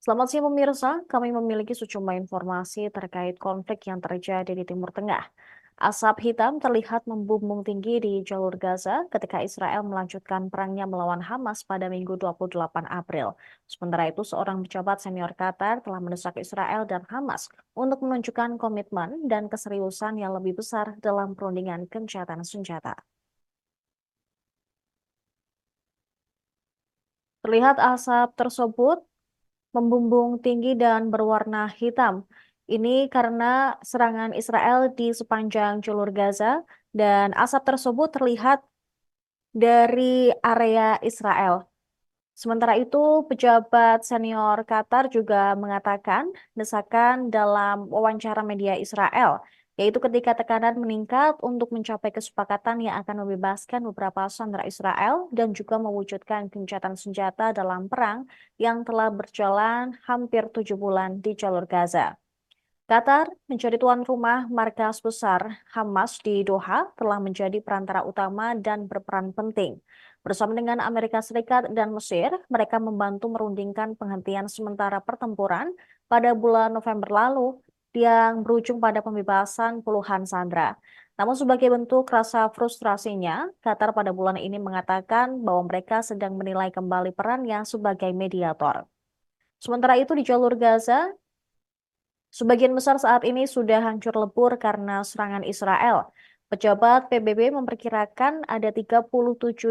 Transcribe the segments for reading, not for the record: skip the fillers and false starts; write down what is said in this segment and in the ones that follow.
Selamat siang pemirsa, kami memiliki sejumlah informasi terkait konflik yang terjadi di Timur Tengah. Asap hitam terlihat membumbung tinggi di jalur Gaza ketika Israel melanjutkan perangnya melawan Hamas pada Minggu 28 April. Sementara itu, seorang pejabat senior Qatar telah mendesak Israel dan Hamas untuk menunjukkan komitmen dan keseriusan yang lebih besar dalam perundingan gencatan senjata. Terlihat asap tersebut membumbung tinggi dan berwarna hitam. Ini karena serangan Israel di sepanjang jalur Gaza dan asap tersebut terlihat dari area Israel. Sementara itu, pejabat senior Qatar juga mengatakan desakan dalam wawancara media Israel, yaitu ketika tekanan meningkat untuk mencapai kesepakatan yang akan membebaskan beberapa sandera Israel dan juga mewujudkan gencatan senjata dalam perang yang telah berjalan hampir 7 bulan di jalur Gaza. Qatar menjadi tuan rumah markas besar Hamas di Doha telah menjadi perantara utama dan berperan penting. Bersama dengan Amerika Serikat dan Mesir, mereka membantu merundingkan penghentian sementara pertempuran pada bulan November lalu yang berujung pada pembebasan puluhan sandera. Namun sebagai bentuk rasa frustrasinya, Qatar pada bulan ini mengatakan bahwa mereka sedang menilai kembali perannya sebagai mediator. Sementara itu di jalur Gaza, sebagian besar saat ini sudah hancur lebur karena serangan Israel. Pejabat PBB memperkirakan ada 37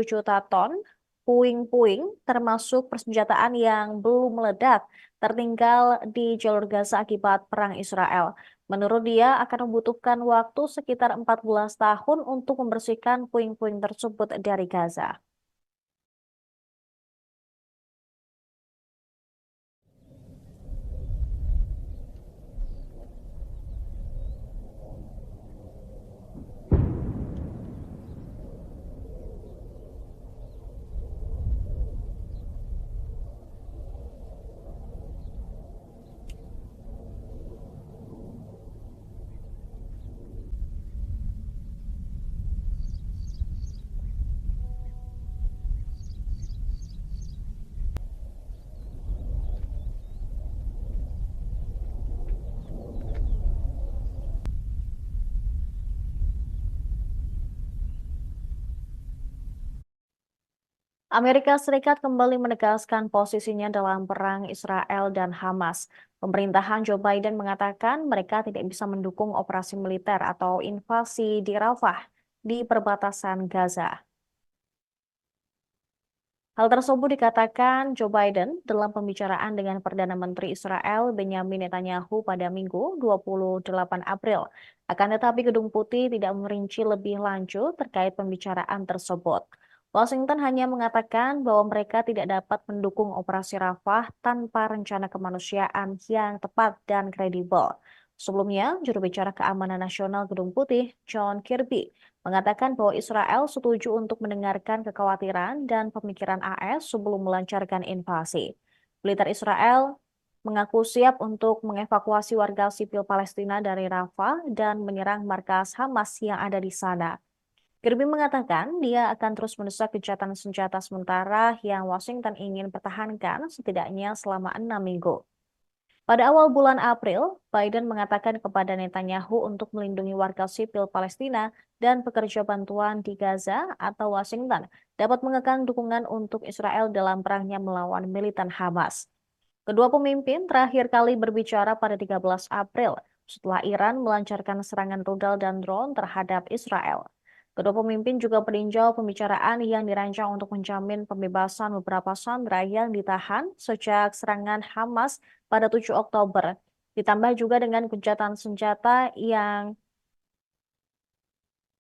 juta ton puing-puing termasuk persenjataan yang belum meledak tertinggal di jalur Gaza akibat perang Israel. Menurut dia akan membutuhkan waktu sekitar 14 tahun untuk membersihkan puing-puing tersebut dari Gaza. Amerika Serikat kembali menegaskan posisinya dalam perang Israel dan Hamas. Pemerintahan Joe Biden mengatakan mereka tidak bisa mendukung operasi militer atau invasi di Rafah di perbatasan Gaza. Hal tersebut dikatakan Joe Biden dalam pembicaraan dengan Perdana Menteri Israel Benjamin Netanyahu pada Minggu 28 April. Akan tetapi Gedung Putih tidak merinci lebih lanjut terkait pembicaraan tersebut. Washington hanya mengatakan bahwa mereka tidak dapat mendukung operasi Rafah tanpa rencana kemanusiaan yang tepat dan kredibel. Sebelumnya, juru bicara keamanan nasional Gedung Putih, John Kirby, mengatakan bahwa Israel setuju untuk mendengarkan kekhawatiran dan pemikiran AS sebelum melancarkan invasi. Militer Israel mengaku siap untuk mengevakuasi warga sipil Palestina dari Rafah dan menyerang markas Hamas yang ada di sana. Kirby mengatakan dia akan terus mendesak gencatan senjata sementara yang Washington ingin pertahankan setidaknya selama 6 minggu. Pada awal bulan April, Biden mengatakan kepada Netanyahu untuk melindungi warga sipil Palestina dan pekerja bantuan di Gaza atau Washington dapat mengekang dukungan untuk Israel dalam perangnya melawan militan Hamas. Kedua pemimpin terakhir kali berbicara pada 13 April setelah Iran melancarkan serangan rudal dan drone terhadap Israel. Kedua pemimpin juga meninjau pembicaraan yang dirancang untuk menjamin pembebasan beberapa sandera yang ditahan sejak serangan Hamas pada 7 Oktober. Ditambah juga dengan gencatan senjata yang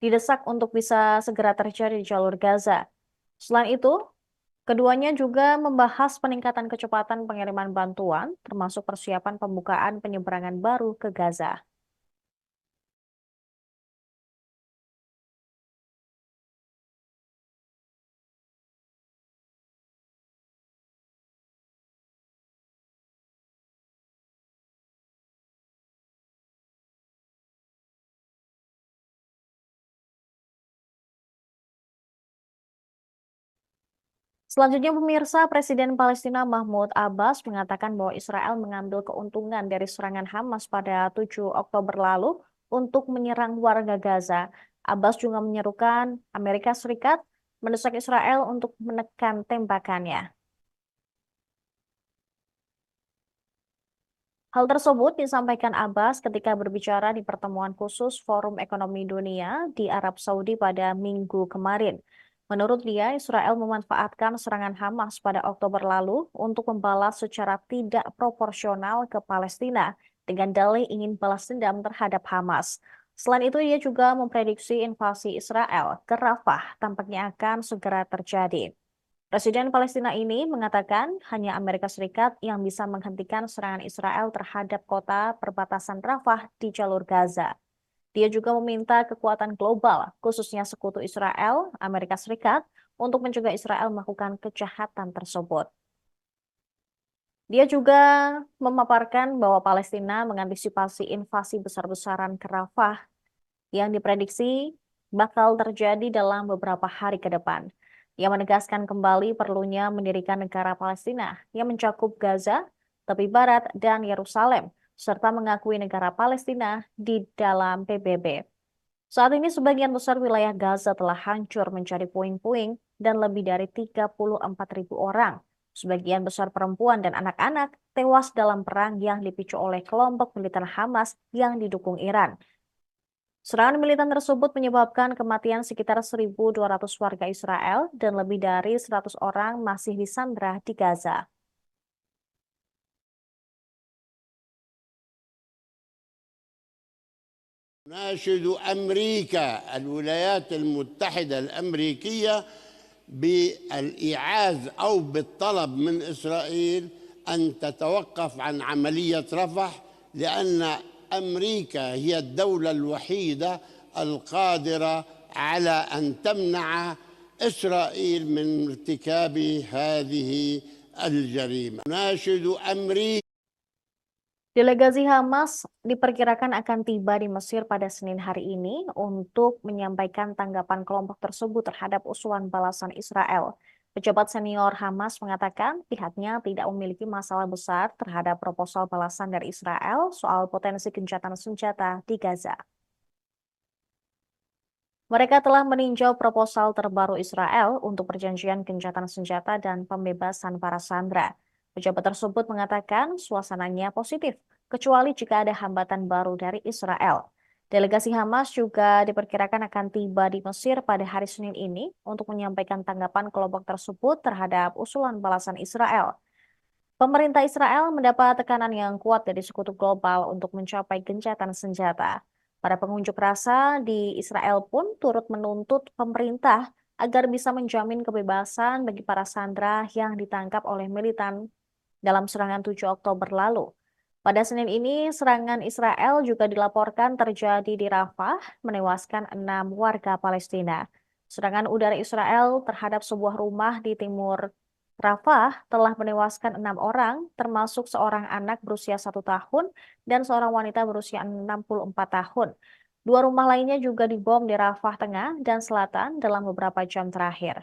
didesak untuk bisa segera terjadi di jalur Gaza. Selain itu, keduanya juga membahas peningkatan kecepatan pengiriman bantuan, termasuk persiapan pembukaan penyeberangan baru ke Gaza. Selanjutnya pemirsa, Presiden Palestina Mahmud Abbas mengatakan bahwa Israel mengambil keuntungan dari serangan Hamas pada 7 Oktober lalu untuk menyerang warga Gaza. Abbas juga menyerukan Amerika Serikat mendesak Israel untuk menekan tembakannya. Hal tersebut disampaikan Abbas ketika berbicara di pertemuan khusus Forum Ekonomi Dunia di Arab Saudi pada Minggu kemarin. Menurut dia, Israel memanfaatkan serangan Hamas pada Oktober lalu untuk membalas secara tidak proporsional ke Palestina dengan dalih ingin balas dendam terhadap Hamas. Selain itu, ia juga memprediksi invasi Israel ke Rafah tampaknya akan segera terjadi. Presiden Palestina ini mengatakan hanya Amerika Serikat yang bisa menghentikan serangan Israel terhadap kota perbatasan Rafah di jalur Gaza. Dia juga meminta kekuatan global, khususnya sekutu Israel, Amerika Serikat, untuk mencegah Israel melakukan kejahatan tersebut. Dia juga memaparkan bahwa Palestina mengantisipasi invasi besar-besaran ke Rafah yang diprediksi bakal terjadi dalam beberapa hari ke depan. Ia menegaskan kembali perlunya mendirikan negara Palestina yang mencakup Gaza, tepi barat, dan Yerusalem, serta mengakui negara Palestina di dalam PBB. Saat ini sebagian besar wilayah Gaza telah hancur menjadi puing-puing dan lebih dari 34.000 orang. Sebagian besar perempuan dan anak-anak tewas dalam perang yang dipicu oleh kelompok militer Hamas yang didukung Iran. Serangan militer tersebut menyebabkan kematian sekitar 1.200 warga Israel dan lebih dari 100 orang masih disandra di Gaza. ناشد أمريكا الولايات المتحدة الأمريكية بالإيعاز أو بالطلب من إسرائيل أن تتوقف عن عملية رفح، لأن أمريكا هي الدولة الوحيدة القادرة على أن تمنع إسرائيل من ارتكاب هذه الجريمة. ناشد أمريكا. Delegasi Hamas diperkirakan akan tiba di Mesir pada Senin hari ini untuk menyampaikan tanggapan kelompok tersebut terhadap usulan balasan Israel. Pejabat senior Hamas mengatakan pihaknya tidak memiliki masalah besar terhadap proposal balasan dari Israel soal potensi gencatan senjata di Gaza. Mereka telah meninjau proposal terbaru Israel untuk perjanjian gencatan senjata dan pembebasan para sandera. Pejabat tersebut mengatakan suasananya positif, kecuali jika ada hambatan baru dari Israel. Delegasi Hamas juga diperkirakan akan tiba di Mesir pada hari Senin ini untuk menyampaikan tanggapan kelompok tersebut terhadap usulan balasan Israel. Pemerintah Israel mendapat tekanan yang kuat dari sekutu global untuk mencapai gencatan senjata. Para pengunjuk rasa di Israel pun turut menuntut pemerintah agar bisa menjamin kebebasan bagi para sandera yang ditangkap oleh militan dalam serangan 7 Oktober lalu. Pada Senin ini, serangan Israel juga dilaporkan terjadi di Rafah, menewaskan 6 warga Palestina. Serangan udara Israel terhadap sebuah rumah di timur Rafah telah menewaskan 6 orang, termasuk seorang anak berusia 1 tahun dan seorang wanita berusia 64 tahun. Dua rumah lainnya juga dibom di Rafah Tengah dan Selatan dalam beberapa jam terakhir.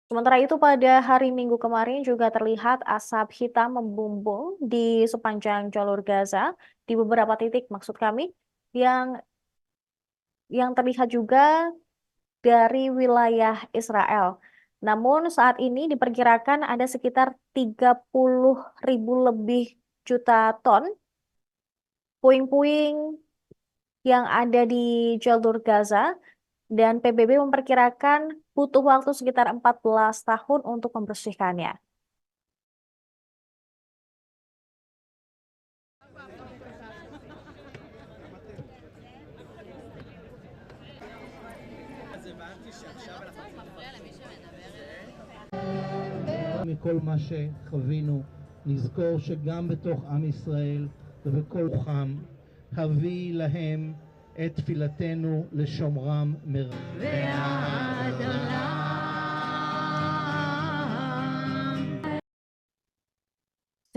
Sementara itu pada hari Minggu kemarin juga terlihat asap hitam membumbung di sepanjang jalur Gaza di beberapa titik maksud kami yang terlihat juga dari wilayah Israel. Namun saat ini diperkirakan ada sekitar 30.000 lebih juta ton puing-puing yang ada di jalur Gaza dan PBB memperkirakan butuh waktu sekitar 14 tahun untuk membersihkannya. מכל מה שחווינו, נזכור שגם בתוך עם ישראל ובכל רוחם, הביא להם את תפילתנו לשומרם ועד עולם.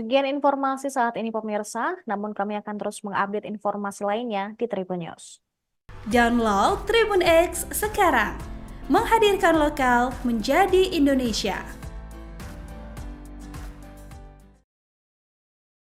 Sekian informasi saat ini pemirsa, namun kami akan terus mengupdate informasi lainnya di Tribun News. Download Tribun X sekarang, menghadirkan lokal menjadi Indonesia.